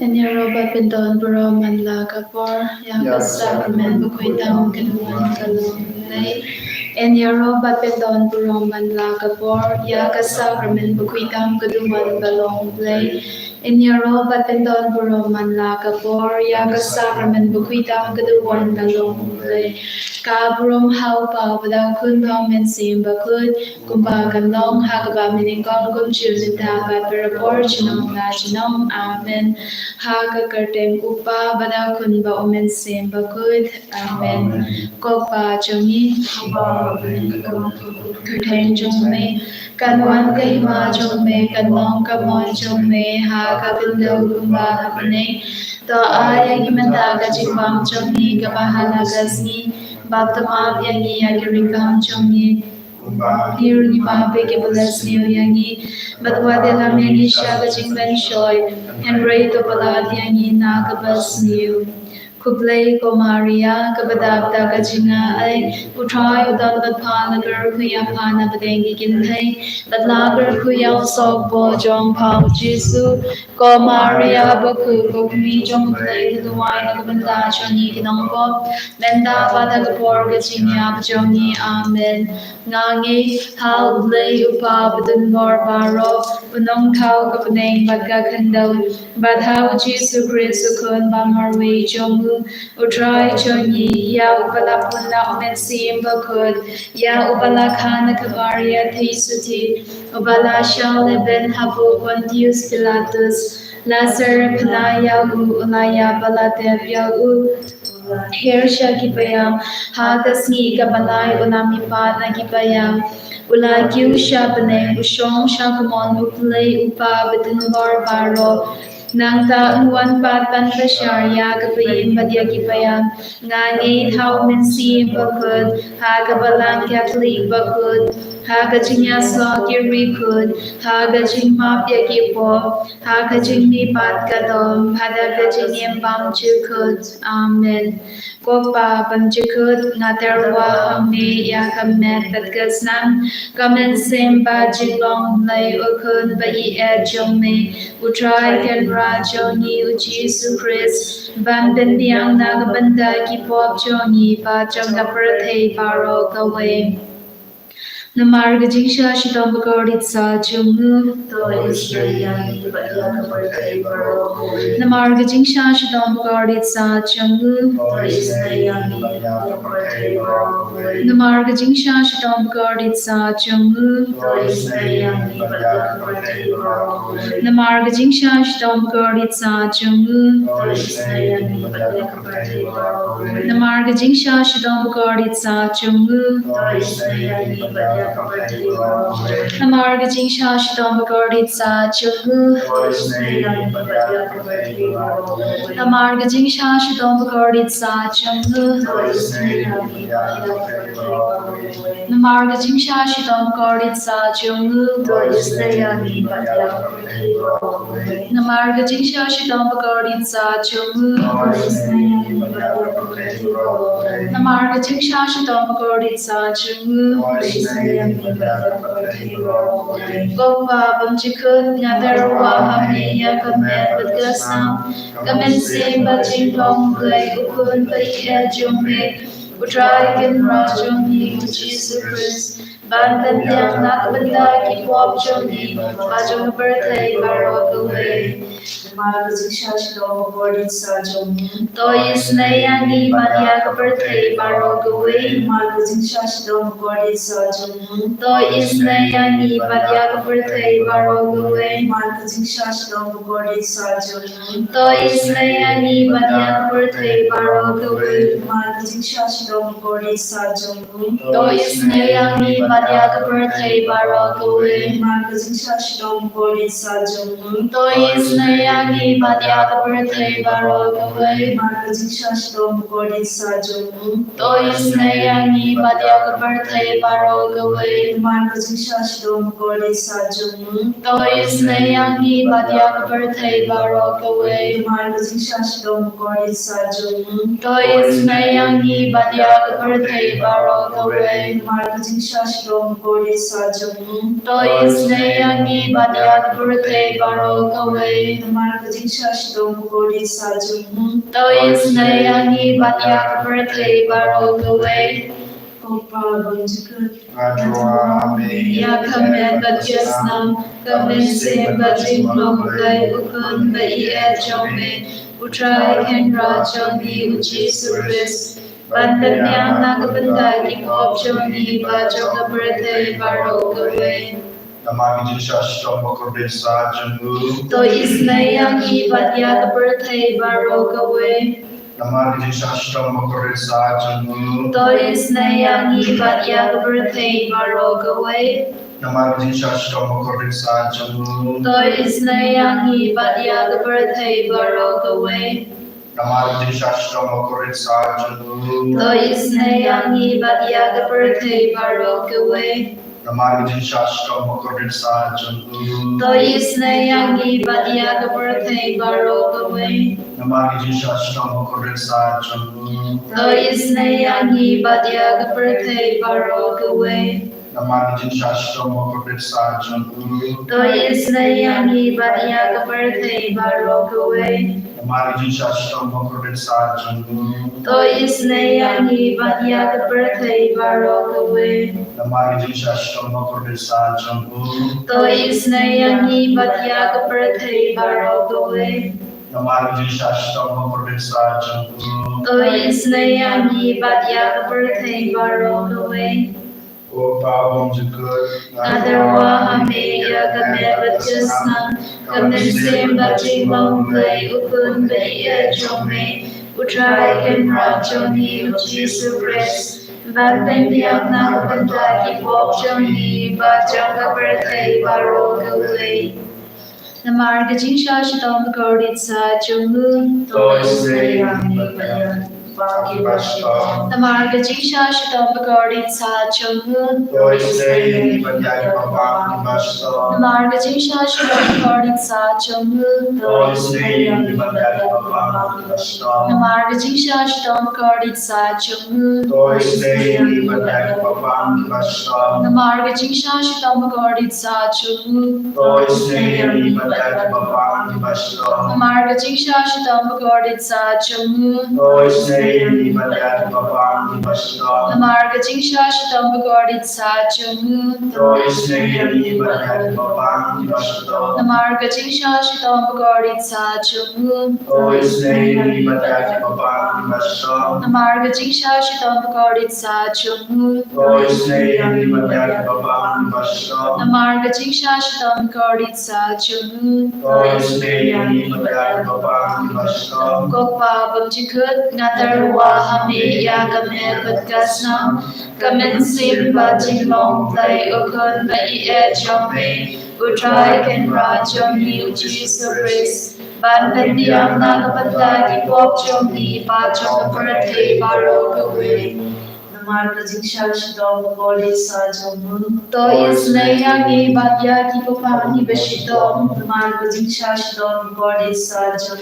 En Europa pindon buro man la kapor yang sacrament bukui tam keduan kalung lay. En Europa pindon buro man la kapor yang sacrament bukui tam keduan kalung lay. En Europa pindon buro man la kapor yang sacrament bukui tam keduan kalung lay. Kabrum hau pa badau kun pao men sim bakut kumpa kan long hakaba miningkong kum chiu sinta ka perapor chinong la chinong amen. Haga kerteng upa badau kun ba omen sim bakut amen. Kopa chongi kerteng chong me kanwan kai ma chong me kanong kamon chong me haga bindau kumba hapane to aya gimenta ka jikwam chongi kabahala gasni Baptama yangi agirikam chongi Hiruni pape ke blessni yangi Badwade lam yangi shaga jingben shoy Henry to balad yangi nakabasni Kublay ko Maria kabadabda kajinga ay Utray udal badpa nagar kuya pana badengi kinhay Badlagar kuya usok bo jong pao Jisu Ko Maria baku kukmi jong play Duway nakabanda choni kinongpo Benda bada kapor kajinya bajongi amen Ngangi hal blay upa badun bor baro Unong tau kapaneng badga kandaw Badhaw Jisu Kristu kun bamarwe jongu Utray chonyi ya upala punla omen simba kud ya upala khana kabaria theisuti upala shale ben hapu Pontius Pilatus Lazar Panaya ulaya balatevya Hersha kipayam hagasni kabalai unamipa na kipayam Ula gyusha bane ushong shakumon uplay upa badunwar baro Nangta unwan patan basharya kapayim badya kipayam Ngangi hau minsi bakud hagabalang Catholic bakud Hagajing yaswa kirikud Hagajing mapya kipo Hagajing nipat kadom Hadagajing yembam chukud Amen Kopa panchikut ngaterwa hame yakamet patgasnan Kamen simba jilong lay ukun bayi ejome Utray kenra joni ujisu Chris Ban bendiang nagabanda kipop joni Pachang kaprathe paro kawe Namarga jingsha shidom bagorit sa jungu Namarga jingsha shidom bagorit sa jungu Namarga jingsha shidom bagorit sa jungu Namarga jingsha shidom bagorit sa jungu Namarga jingsha shidom bagorit sa jungu Namarga jingsha shidom bagorit sa jungu Namarga jingsha shidom bagorit sa jungu Namarga jingsha shidom bagorit sa jungu Namarga jingsha shidom bagorit sa jungu Namarga jingsha shidom bagorit sa jungu Gopa Bamchikut Nadarwa Hamiya Kamet Badgasam Kamen Simba Jingdong Blay Ukun Bai Ejumbe Utray Kinra Junghi Jesus Christ Bandan Yang Nakabanda Kipop Junghi Bajong Birthday Barok Away Tois Nayangi Maniac Birthday Barok Away Tois Nayangi Maniac Birthday Barok Away Tois Nayangi Maniac Birthday Barok Away Tois Nayangi Maniac Birthday Barok Away Tois Nayangi Maniac Birthday Barok Away Tois Nayangi Maniac Birthday Barok Away Tois Nayangi Maniac Birthday Barok Away Tois Nayangi Maniac Birthday Barok Away Tois Nayangi Maniac Birthday Barok Away Marga Jingsha Shidom Bogodi Sajum. Toisnei Angi Batyak Birthday Barok away. Opa Bunjukut. Yakamen Batyasnam, Kamen Bajing Lomblay, Ukun Bai Jome, Utrai Kenra Joni, Uchi Survis, Bandanyang Nagabandagi Pop Joni, Bajoga Birthday Barok away. Namami Shashtam Bakurdesa Jangu. To Isnayang Ibadyak Birthday Barok away. Namami Shashtam Bakurdesa Jangu. To Isnayang Ibadyak Birthday Barok away. Namami Shashtam Bakurdesa Jangu. To Isnayang Ibadyak Birthday Barok away. Namami Shashtam Bakurdesa Jangu. To Isnayang Ibadyak Birthday Barok away. Namami Shashtam Bakurdesa Jangu. To Isnayang Ibadyak Birthday Barok away. Namami Shashtam Bakurdesa Jangu. To Isnayang Ibadyak Birthday Barok away. Namami Shashtam Bakurdesa Jangu. To Isnayang Ibadyak Birthday Barok away. Namami Shashtam Bakurdesa Jangu. To Isnayang Ibadyak Birthday Barok away. Namami Shashtam Bakurdesa Jangu. To Isnayang Ibadyak Birthday Barok away. Namami Shashtam Bakurdesa Jangu. To Isnayang Ibadyak Birthday Barok away. Opa Bunjukut. Nadarwa Hameya Game Batyasnam, Kamen Bajing Lomblay, Ukun Bai Jome, Utrai Kenra Joni, Uchi Survis, Bandanyang Nagabandagi Pop Joni, Bajoga Birthday Barok away. Namarga Jingsha Shidom Gorditsa Jungu, Namarga Jingsha Shidom Gorditsa Jungu, Namarga Jingsha Shidom Gorditsa Jungu, Namarga Jingsha Shidom Gorditsa Jungu, Namarga Jingsha Shidom Gorditsa Jungu, Namarga Jingsha Shidom Gorditsa Jungu, Namarga Jingsha Shidom Gorditsa Jungu, Namarga Jingsha Shidom Gorditsa Jungu, Namarga Jingsha Shidom Gorditsa Jungu, Namarga Jingsha Shidom Gorditsa Jungu, Kokpa Bumjikut Nadarwa Hameya Game Batkasnam, Kamen Bajing Lomblay, Ukun Bai Jome, Utrai Kenra Joni, Uchi Survis, Bandanyang Nagabandagi Pop Joni, Bajoga Birthday Barok away. Namarga Jingsha Shidom Bogodi Sajum. To Isnayang Ibadyak Ipapani Bashidom, Namarga Jingsha Shidom Bogodi Sajum.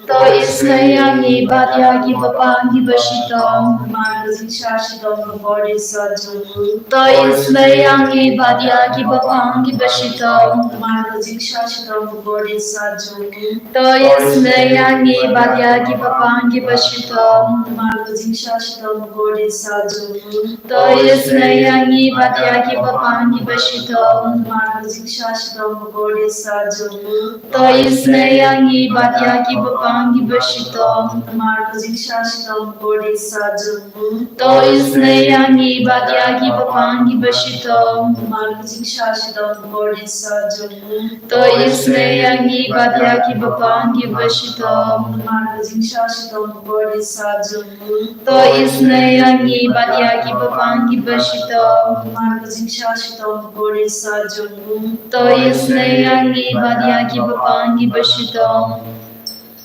To Isnayang Ibadyak Ipapani Bashidom, Namarga Jingsha Shidom Bogodi Sajum. To Isnayang Ibadyak Ipapani Bashidom, Namarga Jingsha Shidom Bogodi Sajum. To Isnayang Ibadyak Ipapani Bashidom, Namarga Jingsha Shidom Bogodi Sajum. To Isnayang Ibadyak Ipapani Bashidom, Namarga Jingsha Shidom Bogodi Sajum. To Isnayang Ibadyak Ipapani Bashidom, Namarga Jingsha Shidom Bogodi Sajum. To Isnayang Ibadyak Ipapani Bashidom, Namarga Jingsha Shidom Bogodi Sajum. To Isnayang Ibadyak Ipapani Bashidom, Namarga Jingsha Shidom Bogodi Sajum. To Isnayang Ibadyak Ipapani Bashidom, Namarga Jingsha Shidom Bogodi Sajum. To Isnayang Ibadyak Ipapani Bashidom.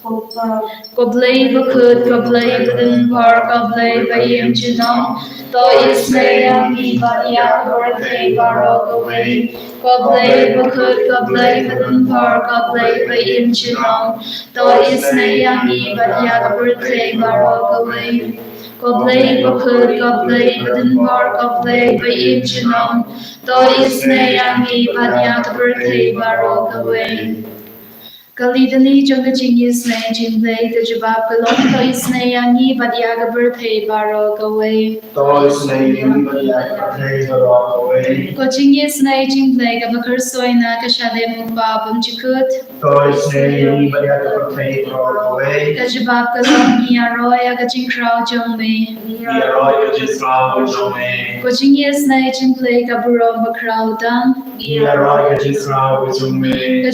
Koblay Bakut, Koblay Badin Par, Koblay Bayim Jinam, To Isnayang Ibadyak Birthday Barok away. Koblay Bakut, Koblay Badin Par, Koblay Bayim Jinam, To Isnayang Ibadyak Birthday Barok away. Koblay Bakut, Koblay Badin Par, Koblay Bayim Jinam, To Isnayang Ibadyak Birthday Barok away. Kalidali jonga Jingisynei-blei the jabab kalong Jingisynei yangi badiaga birthday baro gawe. Jingisynei bari away. Ko Jingisynei-blei gabakar soina kashade mumba bum chikut. Jingisynei bari away. The jabab kalong niaroya gajinkrao jongme. Ko Jingisynei-blei gaburom bakrao dang. The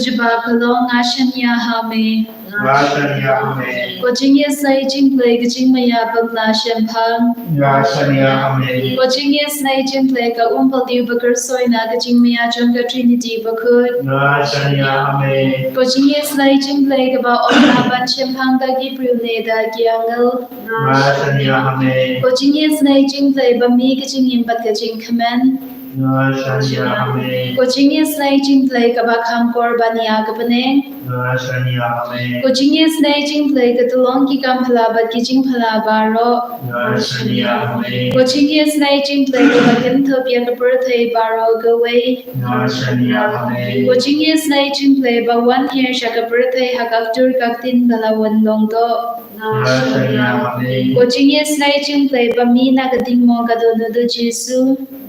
jabab kalong ashanya hame. Ko Jingisynei-blei gajingmaya bagla shampang. Ko Jingisynei-blei ga umpaldi bakar soina gajingmaya jonga Trinity bakut. Ko Jingisynei-blei ga ba omnaban shampang da gibrune da giangal. Ko Jingisynei-blei ba mi gajingim bat gajing kamen. Ko Jingisynei-blei ga ba kamkor baniya gabane. Ko Jingisynei-blei ga tulong ki kampala bat gijing pala baro. Ko Jingisynei-blei ga ba gintopia ga birthday baro gawe. Ko Jingisynei-blei ba 1 year siya ga birthday hagaftur kaktin dalawan longdo. Ko Jingisynei-blei ba mi nagading mo gadono do Jesu.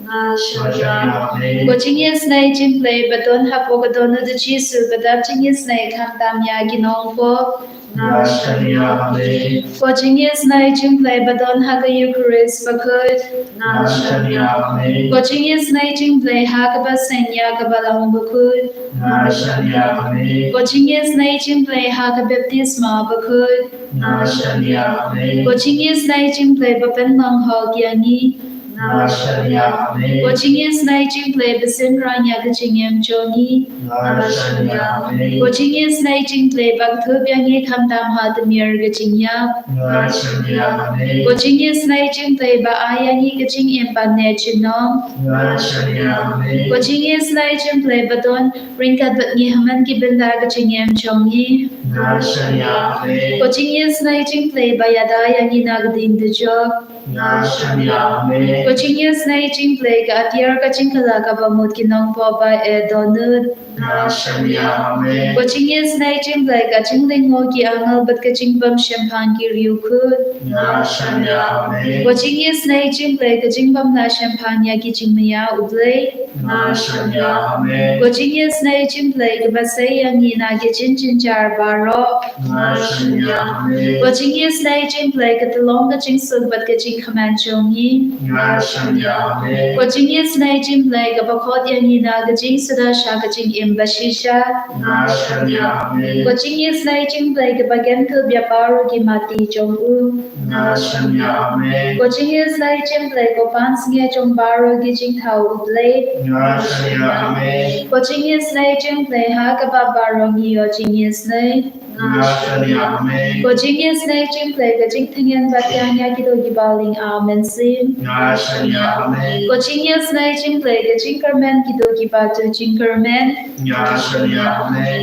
Ko Jingisynei-blei ba don hapo gadono do Jesu bada Jingisynei kamdam ya ginong po. Ko Jingisynei-blei ba don haga Eucharist bakut. Ko Jingisynei-blei haga ba senya ga balong bakut. Ko Jingisynei-blei haga baptisma bakut. Ko Jingisynei-blei ba penmang ho giangi. Ko Jingisynei-blei ba sinranya ga jingem jongi. Ko Jingisynei-blei ba gtubyangi kamdam ha demir ga jingya. Ko Jingisynei-blei ba ayangi ga jingem ba ne chinom. Ko Jingisynei-blei ba don ringkat bat ngi haman ki benda ga jingem jongi. Ko Jingisynei-blei ba yada yangi nagadin de jog. Ko Jingisynei-blei ga atyar ka jingkala ka ba mut kinong po ba e donut. Ko Jingisynei-blei ga jinglingo ki angal bat ka jingbam shampang ki riukut. Ko Jingisynei-blei ga jingbam na shampang ya ki jingmaya ublei. Ko Jingisynei-blei ga ba say yangi na ki jinjar baro. Ko Jingisynei-blei ga talong ka jingsug bat ka jingkaman jongi. Ko Jingisynei-blei ga bakot yangi na ga jingsuda siya ga jingim bashisha. Ko Jingisynei-blei ga bagentu biaparo ki mati jongu. Ko Jingisynei-blei ga pansnge jongbaro gi jingtao ublei. Ko Jingisynei-blei ha ga babaro ngiyo Jingisynei. Ko Jingisynei-blei ga jingtingen batyanya ki do gibaling amen sim. Ko Jingisynei-blei ga jingkarmen ki do gibatu jingkarmen.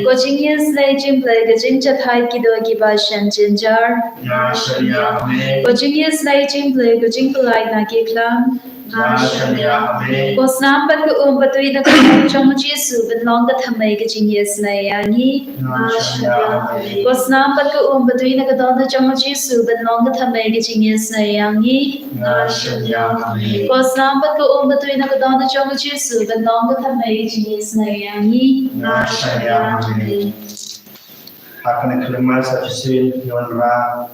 Ko Jingisynei-blei ga jingchathai ki do giba shan jinjar. Ko Jingisynei-blei ga jingpalai na ki klam. Ko snambat ka batui na kung chong Jesu ben long ka thamay ka Jingisynei yangi. Ko snambat ka batui na kadon na chong Jesu ben long ka thamay ka Jingisynei yangi. Ko snambat ka batui na kadon na chong Jesu ben long ka thamay ka Jingisynei yangi. Hakana kelima sajisin yon ra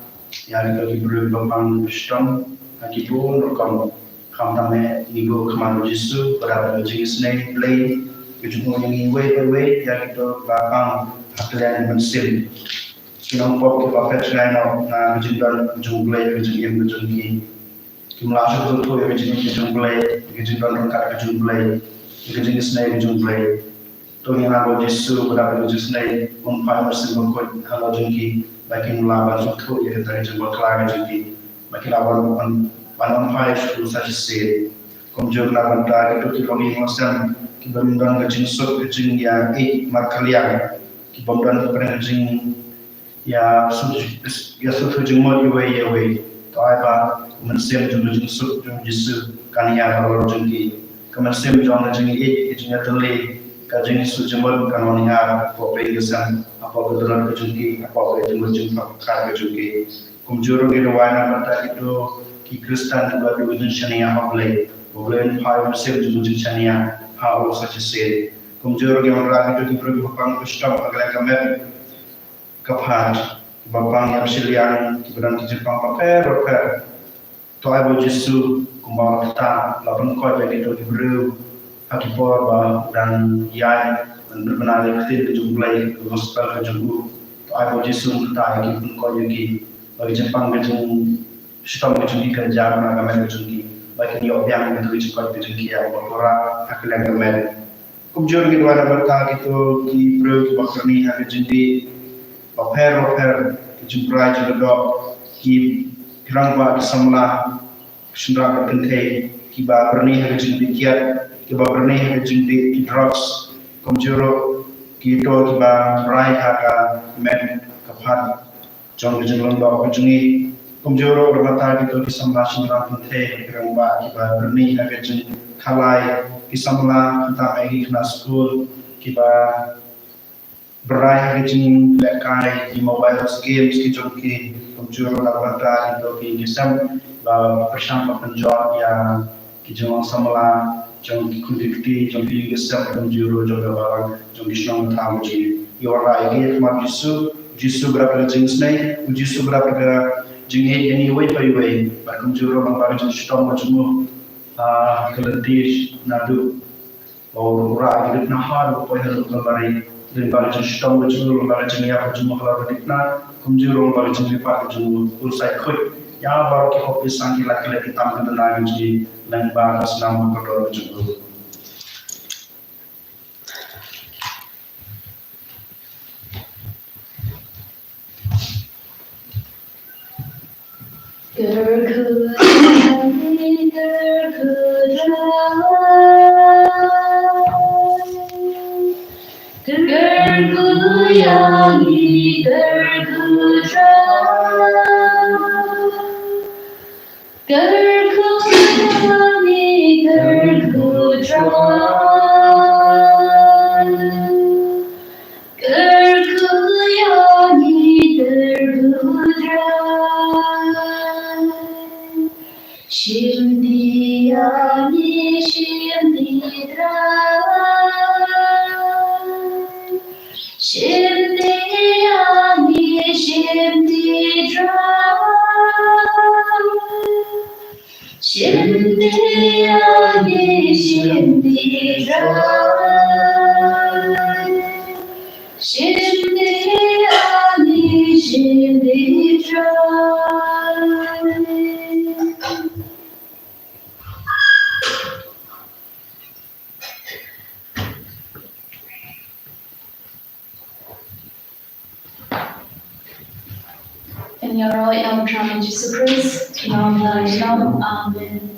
yang bagi berbambang Kristen akibu rekam kamtame nigo kemanu Jesu pada Jingisynei-blei ujung yang iwe yang itu bakang haklian mensil sinong pop ke bafet ngaino na ujung blei ujung yang ujung ni kimlasu tu ujung blei ujung rengkat ujung blei Jingisynei-blei to yang aku Jesu pada Jingisynei umpan mesin bangkut kalau jengki bagi melawan suatu yang kita jumpa kelak jengki bagi lawan panon pai su sajise komjur lawan ta itu kilongi ngosan kibamdan gajinsuk gajing ya markalian kibamdan pernah gajing ya su jumor yewe to aiba mensem jinsuk Jesu kania kalau jengki kemersem jong gajing gajing tele kajing Yesus jemur kanoniha apa pengesan apa kebetulan kejungki apa ketemu jumpa kar kejungki kumjuru gitu wana mata itu ki Kristen juga dulu jenisnya apa boleh pai mesin jenisnya hal sahaja kumjuru gitu orang itu diberi bapang Kristen agar kamet kapat bapang yang silian kiberan kijepang paper toai bo Yesus kumbawa kita lapan kau jadi itu diberi akipor ba dan yai benar-benar ikut kejumpai gospel kejumpu toai bo Yesus kita yang pun kau jadi bagi Jepang kejung sistem kejungki kerja menagamen kejungki bagi niok yang itu cepat kejungki yang berkurang akhiran kemen kumjur gitu ada berkah gitu ki bro ki bakrani kejungki paper kejumprai juga ki kirang ba samla sendrak kentai kiba berni kejungki kiat kiba berni kejungki drugs kumjuro kito kiba rai haga men kapat jong kejungki ba kejungki kumjuro bermata gitu kisah sendrak kentai kirang ba kiba berni kejungki kalai kisamla kita pergi ke school kita berai kecing lekai di mobile games kijongki kumjuro labata itu kisam bersama penjual yang kijong samla jong kudikti jong kisam kumjuro juga barang jong kisam tamuji yora ini cuma jisu berapa jingisynei jisu berapa jingi anyway payway kumjuro bang jong kisam macam kelentir nadu or ura agit na har ko hel kalari din bal sistem wajul bal jengya wajul khalar dikna kumjuro bal jengya pa wajul ulsai khut ya bar ki hopi sangi lakle kitam kan na ji lan ba aslam ko do wajul In your royal name, Jesus Christ, Amen.